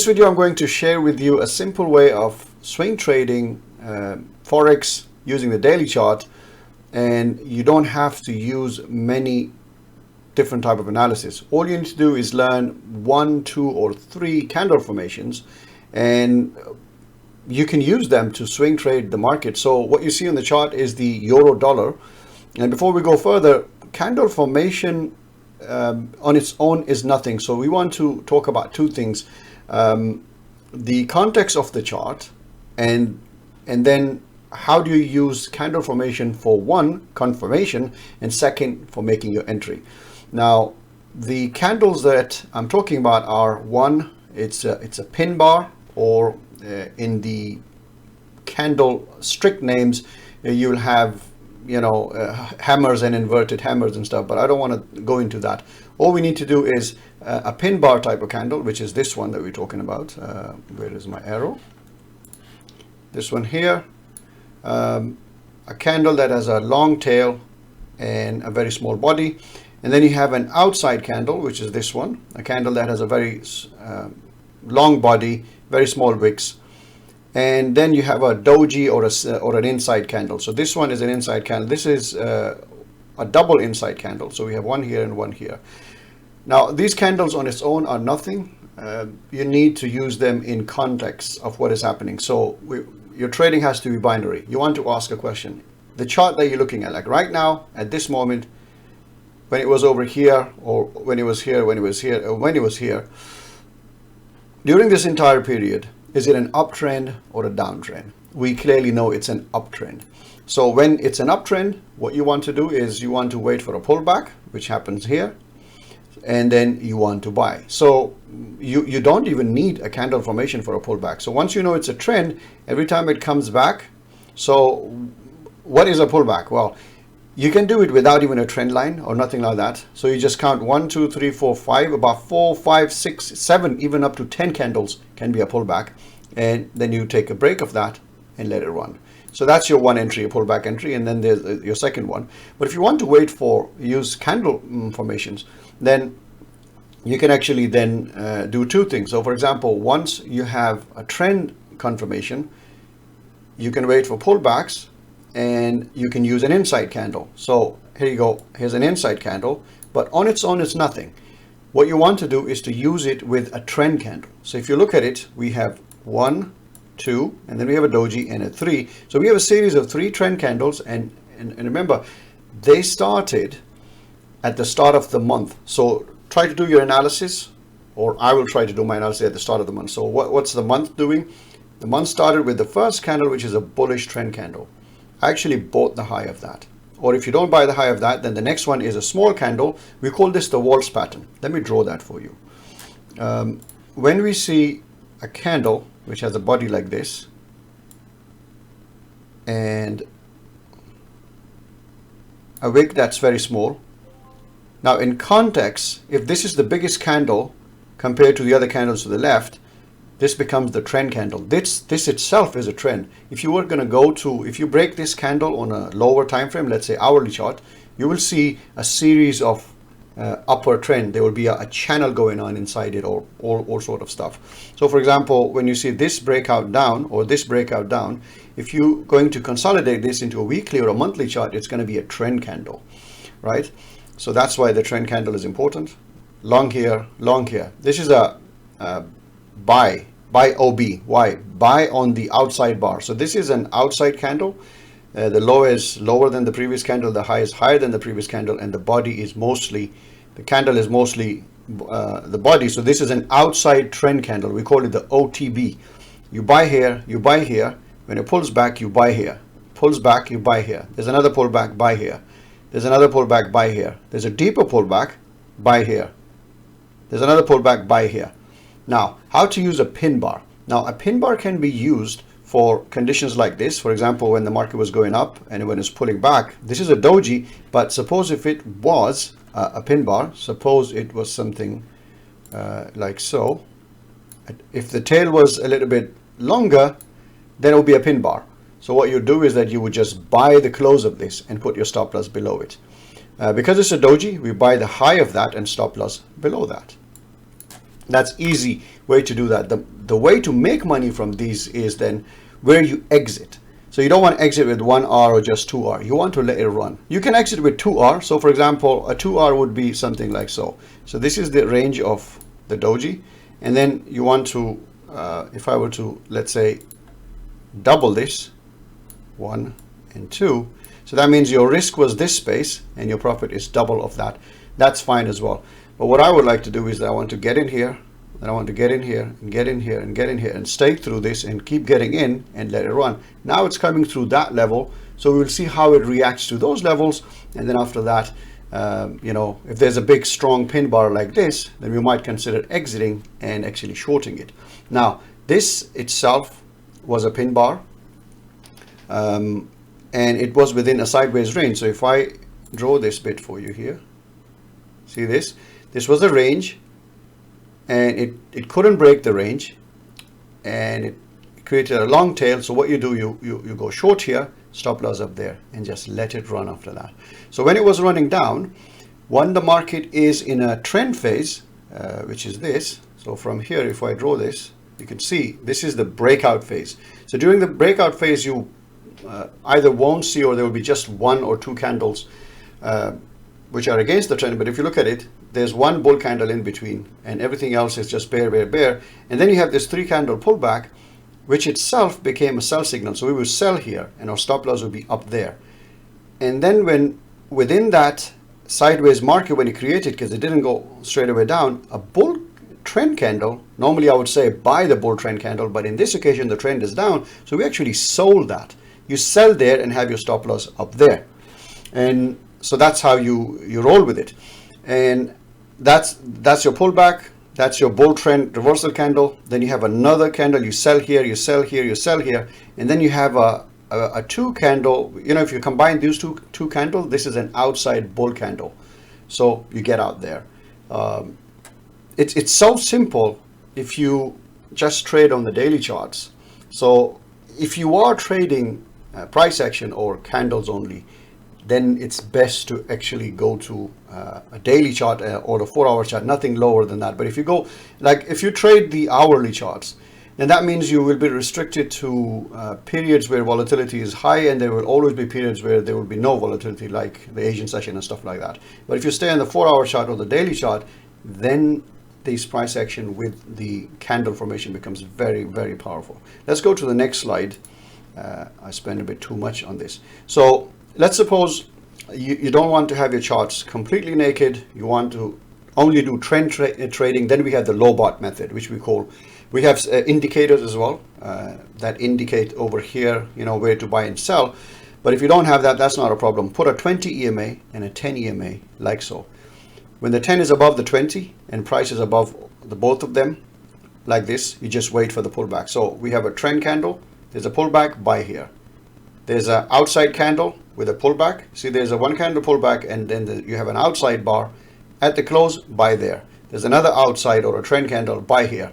this video, I'm going to share with you a simple way of swing trading Forex using the daily chart, and you don't have to use many different type of analysis. All you need to do is learn 1, 2, or 3 candle formations, and you can use them to swing trade the market. So what you see on the chart is the euro dollar. And before we go further, candle formation on its own is nothing. So we want to talk about 2 things. The context of the chart, and then how do you use candle formation for 1, confirmation, and 2nd, for making your entry. Now, the candles that I'm talking about are 1, it's a pin bar, or in the candle strict names, you'll have, you know, hammers and inverted hammers and stuff, but I don't want to go into that. All we need to do is a pin bar type of candle, which is this one that we're talking about. Where is my arrow? This one here. A candle that has a long tail and a very small body. And then you have an outside candle, which is this one, a candle that has a very long body, very small wicks. And then you have a doji or an inside candle. So this one is an inside candle. This is a double inside candle. So we have one here and one here. Now, these candles on its own are nothing. You need to use them in context of what is happening. So your trading has to be binary. You want to ask a question. The chart that you're looking at, like right now, at this moment, when it was over here, or when it was here, when it was here, or when it was here, during this entire period, is it an uptrend or a downtrend? We clearly know it's an uptrend. So when it's an uptrend, what you want to do is you want to wait for a pullback, which happens here, and then you want to buy. So you don't even need a candle formation for a pullback. So once you know it's a trend, every time it comes back. So what is a pullback? Well, you can do it without even a trend line or nothing like that. So you just count 1, 2, 3, 4, 5, about 4, 5, 6, 7, even up to 10 candles can be a pullback. And then you take a break of that and let it run. So that's your one entry, a pullback entry, and then there's your second one. But if you want to wait for, use candle formations, then you can actually then do 2 things. So for example, once you have a trend confirmation, you can wait for pullbacks, and you can use an inside candle. So here you go, here's an inside candle, but on its own it's nothing. What you want to do is to use it with a trend candle. So if you look at it, we have 1, 2, and then we have a doji and a 3. So we have a series of 3 trend candles, and remember, they started at the start of the month. So try to do your analysis, or I will try to do my analysis at the start of the month. So what's the month doing? The month started with the first candle, which is a bullish trend candle. I actually bought the high of that. Or if you don't buy the high of that, then the next one is a small candle. We call this the waltz pattern. Let me draw that for you. When we see a candle which has a body like this, and a wick that's very small. Now in context, if this is the biggest candle compared to the other candles to the left, this becomes the trend candle. This itself is a trend. If you were going to go to, if you break this candle on a lower time frame, let's say hourly chart, you will see a series of upper trend. There will be a channel going on inside it, or all sort of stuff. So for example, when you see this breakout down or this breakout down, if you're going to consolidate this into a weekly or a monthly chart, it's going to be a trend candle, right? So that's why the trend candle is important. Long here, long here. This is a buy OB. Why? Buy on the outside bar. So this is an outside candle. The low is lower than the previous candle, the high is higher than the previous candle, and the body is mostly, the candle is mostly the body. So this is an outside trend candle. We call it the OTB. You buy here, you buy here. When it pulls back, you buy here. Pulls back, you buy here. There's another pullback, buy here. There's another pullback, buy here. There's a deeper pullback, buy here. There's another pullback, buy here. Now, how to use a pin bar. Now, a pin bar can be used for conditions like this. For example, when the market was going up and when it's pulling back, this is a doji, but suppose if it was a pin bar, suppose it was something like so. If the tail was a little bit longer, then it would be a pin bar. So what you do is that you would just buy the close of this and put your stop loss below it. Because it's a doji, we buy the high of that and stop loss below that. That's easy way to do that. The way to make money from these is then where you exit. So you don't want to exit with 1R or just 2R. You want to let it run. You can exit with 2R. So for example, a 2R would be something like so. So this is the range of the doji. And then you want to, if I were to, let's say, double this, 1 and 2. So that means your risk was this space and your profit is double of that. That's fine as well. But what I would like to do is that I want to get in here, then I want to get in here and get in here and get in here and stay through this and keep getting in and let it run. Now it's coming through that level. So we will see how it reacts to those levels. And then after that, you know, if there's a big strong pin bar like this, then we might consider exiting and actually shorting it. Now, this itself was a pin bar, and it was within a sideways range. So if I draw this bit for you here, see this? This was a range, and it couldn't break the range, and it created a long tail. So what you do, you go short here, stop loss up there, and just let it run after that. So when it was running down, when the market is in a trend phase, which is this, so from here, if I draw this, you can see this is the breakout phase. So during the breakout phase, you either won't see, or there will be just 1 or 2 candles which are against the trend. But if you look at it, there's one bull candle in between, and everything else is just bear, bear, bear. And then you have this 3 candle pullback, which itself became a sell signal. So we will sell here, and our stop loss will be up there. And then when within that sideways market, when it created, because it didn't go straight away down, a bull trend candle, normally I would say buy the bull trend candle, but in this occasion the trend is down, so we actually sold that. You sell there and have your stop loss up there. And so that's how you roll with it. And that's your pullback. That's your bull trend reversal candle. Then you have another candle, you sell here, you sell here, you sell here, and then you have a 2 candle. You know, if you combine these two candles, this is an outside bull candle. So you get out there. It's so simple if you just trade on the daily charts. So if you are trading price action or candles only, then it's best to actually go to a daily chart or a 4-hour chart, nothing lower than that. But if you go, like if you trade the hourly charts, then that means you will be restricted to periods where volatility is high, and there will always be periods where there will be no volatility, like the Asian session and stuff like that. But if you stay on the 4-hour chart or the daily chart, then this price action with the candle formation becomes very, very powerful. Let's go to the next slide. I spend a bit too much on this. So let's suppose you don't want to have your charts completely naked. You want to only do trend trading. Then we have the low bot method, which we have indicators as well that indicate over here, you know, where to buy and sell. But if you don't have that, that's not a problem. Put a 20 EMA and a 10 EMA like so. When the 10 is above the 20 and price is above the both of them like this, you just wait for the pullback. So we have a trend candle. There's a pullback, buy here. There's an outside candle with a pullback. See, there's a 1 candle pullback, and then you have an outside bar. At the close, buy there. There's another outside or a trend candle, buy here.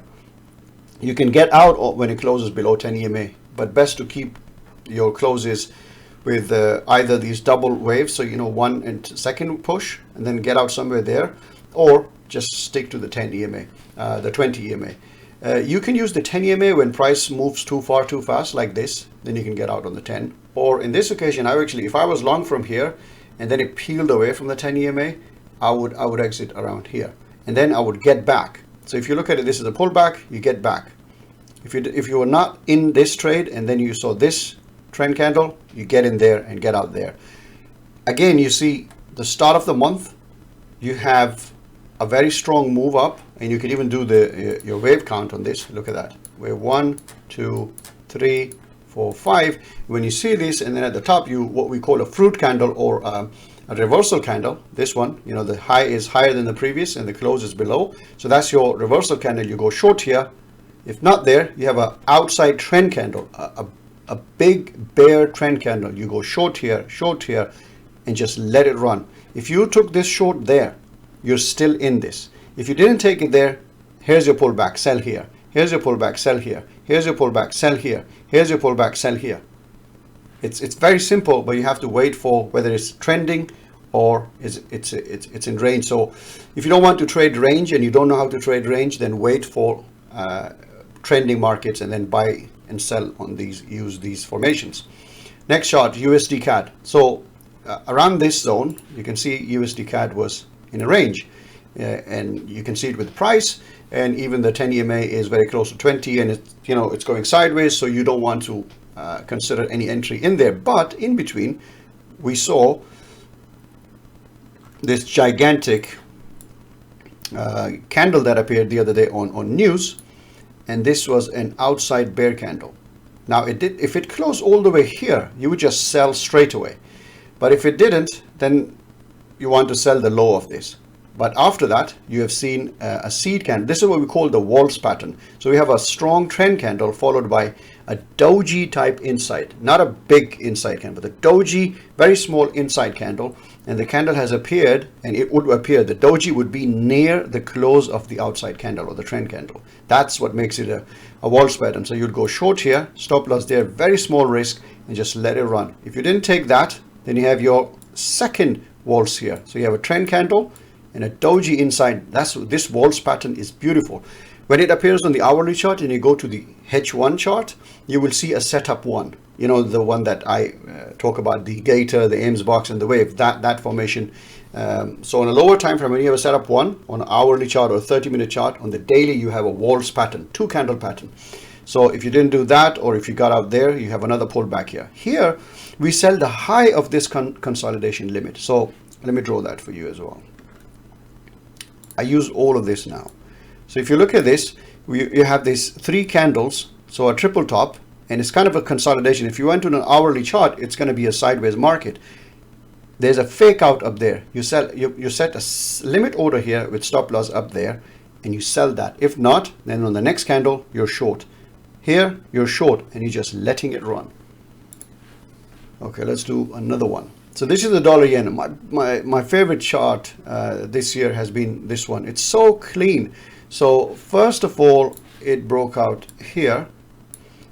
You can get out when it closes below 10 EMA, but best to keep your closes with either these double waves, so you know, 1 and 2nd push, and then get out somewhere there, or just stick to the 10 EMA, the 20 EMA. You can use the 10 EMA when price moves too far too fast like this, then you can get out on the 10. Or in this occasion, if I was long from here and then it peeled away from the 10 EMA, I would exit around here, and then I would get back. So if you look at it, this is a pullback, you get back. If you were not in this trade and then you saw this trend candle, you get in there and get out there. Again, you see the start of the month, you have a very strong move up, and you can even do your wave count on this. Look at that, wave 1, 2, 3, 4, 5. When you see this, and then at the top, what we call a fruit candle or a reversal candle. This one, you know, the high is higher than the previous and the close is below. So that's your reversal candle. You go short here. If not there, you have an outside trend candle, a big bear trend candle. You go short here, and just let it run. If you took this short there, you're still in this. If you didn't take it there, here's your pullback, sell here. Here's your pullback, sell here. Here's your pullback, sell here. Here's your pullback, sell here. It's very simple, but you have to wait for whether it's trending or it's in range. So if you don't want to trade range and you don't know how to trade range, then wait for trending markets and then buy and sell on these, use these formations. Next chart, USDCAD. So around this zone, you can see USDCAD was in a range, and you can see it with price, and even the 10 EMA is very close to 20, and it's, you know, it's going sideways, so you don't want to consider any entry in there. But in between, we saw this gigantic candle that appeared the other day on news, and this was an outside bear candle. Now it did, if it closed all the way here, you would just sell straight away. But if it didn't, then you want to sell the low of this. But after that, you have seen a seed candle. This is what we call the waltz pattern. So we have a strong trend candle followed by a doji type inside, not a big inside candle, but the doji, very small inside candle. And the candle has appeared, and it would appear, the doji would be near the close of the outside candle or the trend candle. That's what makes it a waltz pattern. So you'd go short here, stop loss there, very small risk, and just let it run. If you didn't take that, then you have your second waltz here. So you have a trend candle and a doji inside. This waltz pattern is beautiful. When it appears on the hourly chart and you go to the H1 chart, you will see a setup one. You know, the one that I talk about, the gator, the Ames box, and the wave, that formation. So on a lower time frame, when you have a setup one on an hourly chart or a 30-minute chart, on the daily you have a waltz pattern, two candle pattern. So if you didn't do that, or if you got out there, you have another pullback here. Here we sell the high of this consolidation limit. So let me draw that for you as well. I use all of this now. So if you look at this, you have these three candles, so a triple top, and it's kind of a consolidation. If you went to an hourly chart, it's going to be a sideways market. There's a fake out up there. You sell, you set a limit order here with stop loss up there, and you sell that. If not, then on the next candle, you're short. Here, you're short, and you're just letting it run. Okay, let's do another one. So this is the dollar yen. My favorite chart this year has been this one. It's so clean. So first of all, it broke out here.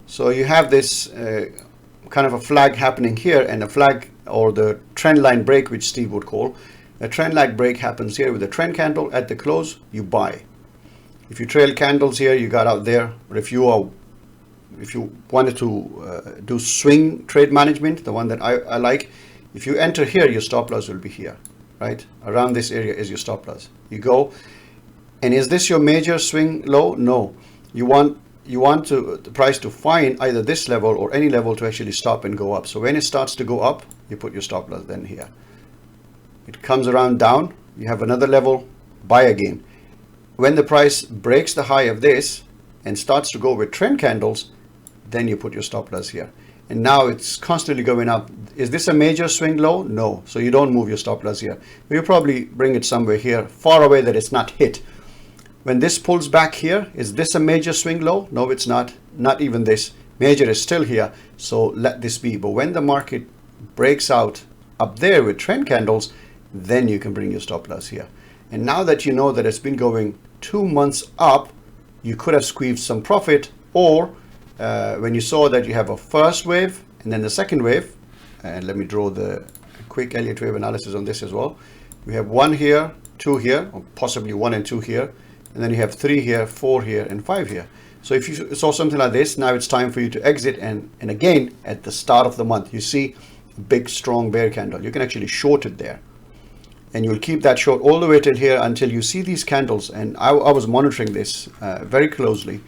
So you have this kind of a flag happening here, and a flag, or the trend line break, which Steve would call. A trend line break happens here with a trend candle. At the close, you buy. If you trail candles here, you got out there. But if you wanted to do swing trade management, the one that I like, if you enter here, your stop loss will be here, right? Around this area is your stop loss. You go, and is this your major swing low? No. You want the price to find either this level or any level to actually stop and go up. So when it starts to go up, you put your stop loss then here. It comes around down, you have another level, buy again. When the price breaks the high of this and starts to go with trend candles, then you put your stop loss here. And now it's constantly going up. Is this a major swing low? No. So you don't move your stop loss here. You probably bring it somewhere here, far away that it's not hit. When this pulls back here, is this a major swing low? No, it's not. Not even this. Major is still here. So let this be. But when the market breaks out up there with trend candles, then you can bring your stop loss here. And now that you know that it's been going 2 months up, you could have squeezed some profit, or when you saw that you have a first wave and then the second wave, and let me draw the quick Elliott wave analysis on this as well. We have 1 here, 2 here, or possibly 1 and 2 here, and then you have 3 here, 4 here, and 5 here. So if you saw something like this, now it's time for you to exit. And again, at the start of the month, you see a big strong bear candle. You can actually short it there, and you'll keep that short all the way till here until you see these candles. And I was monitoring this very closely.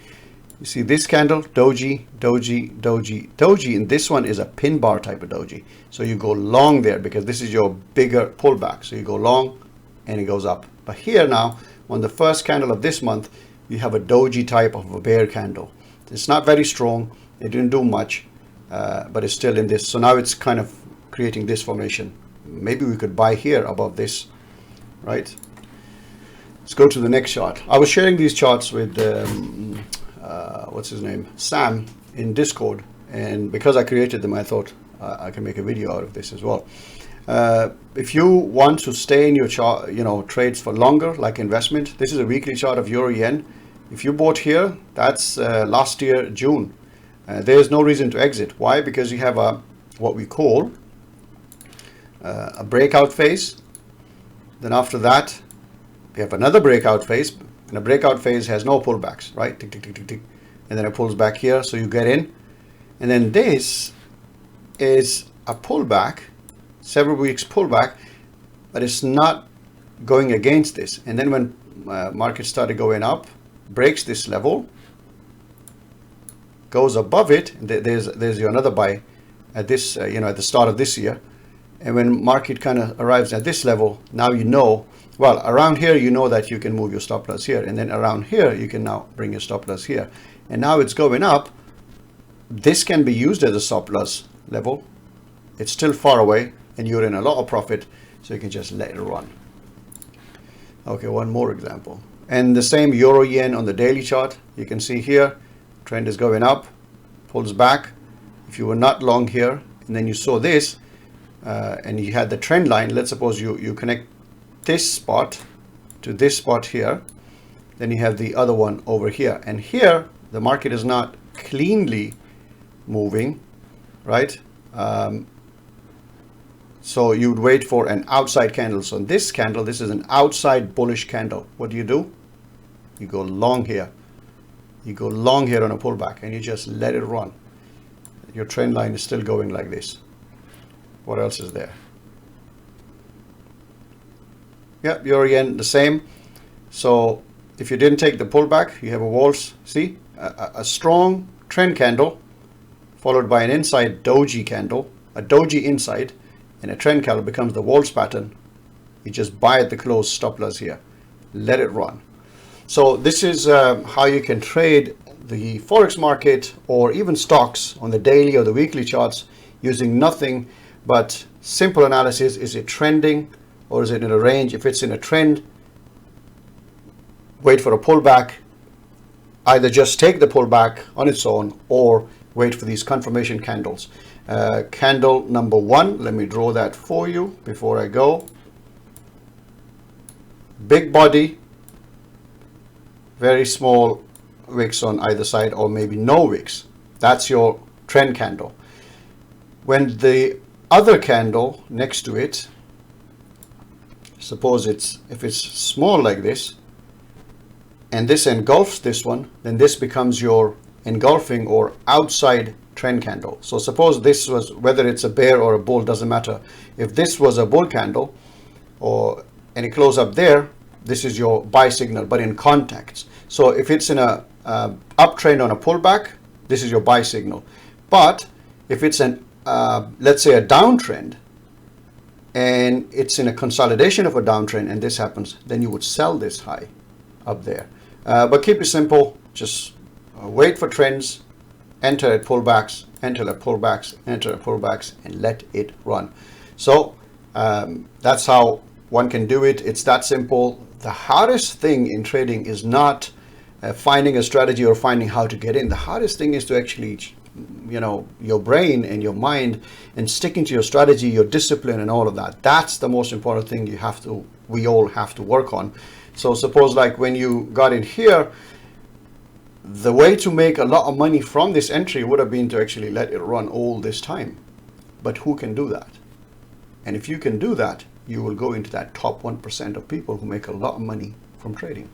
You see this candle, doji, doji, doji, doji, and this one is a pin bar type of doji. So you go long there because this is your bigger pullback. So you go long and it goes up. But here now, on the first candle of this month, you have a doji type of a bear candle. It's not very strong. It didn't do much, but it's still in this. So now it's kind of creating this formation. Maybe we could buy here above this, right? Let's go to the next chart. I was sharing these charts with what's his name, Sam, in Discord, and because I created them, I thought I can make a video out of this as well. If you want to stay in your chart, trades for longer, like investment, this is a weekly chart of euro yen. If you bought here, that's last year June. There's no reason to exit. Why? Because you have what we call a breakout phase. Then after that, we have another breakout phase. And a breakout phase has no pullbacks, right? Tick, tick, tick, tick, tick. And then it pulls back here, so you get in. And then this is a pullback, several weeks pullback, but it's not going against this. And then when market started going up, breaks this level, goes above it, and there's your another buy at this, at the start of this year. And when market kind of arrives at this level, now you know, well, around here, you know that you can move your stop loss here. And then around here, you can now bring your stop loss here. And now it's going up. This can be used as a stop loss level. It's still far away and you're in a lot of profit. So you can just let it run. Okay, one more example. And the same euro yen on the daily chart. You can see here, trend is going up, pulls back. If you were not long here and then you saw this and you had the trend line, let's suppose you connect this spot to this spot here, then you have the other one over here. And here, the market is not cleanly moving, right? So you would wait for an outside candle. So in this candle, this is an outside bullish candle. What do? You go long here. You go long here on a pullback and you just let it run. Your trend line is still going like this. What else is there? Yeah, euro yen the same. So if you didn't take the pullback, you have a waltz. See, a strong trend candle followed by an inside doji candle, a doji inside, and a trend candle becomes the waltz pattern. You just buy at the close, stop loss here, let it run. So this is how you can trade the Forex market or even stocks on the daily or the weekly charts using nothing but simple analysis. Is it trending or is it in a range? If it's in a trend, wait for a pullback. Either just take the pullback on its own or wait for these confirmation candles. Candle number 1, let me draw that for you before I go. Big body, very small wicks on either side or maybe no wicks. That's your trend candle. When the other candle next to it, suppose if it's small like this, and this engulfs this one, then this becomes your engulfing or outside trend candle. So suppose this was, whether it's a bear or a bull, doesn't matter. If this was a bull candle and it closed up there, this is your buy signal, but in contacts. So if it's in a uptrend on a pullback, this is your buy signal. But if it's an let's say a downtrend and it's in a consolidation of a downtrend and this happens, then you would sell this high up there. But keep it simple. Just wait for trends, enter at pullbacks, enter at pullbacks, enter at pullbacks, and let it run. So that's how one can do it. It's that simple. The hardest thing in trading is not finding a strategy or finding how to get in. The hardest thing is to actually, your brain and your mind and sticking to your strategy, your discipline and all of that. That's the most important thing we all have to work on. So suppose like when you got in here, the way to make a lot of money from this entry would have been to actually let it run all this time. But who can do that? And if you can do that, you will go into that top 1% of people who make a lot of money from trading.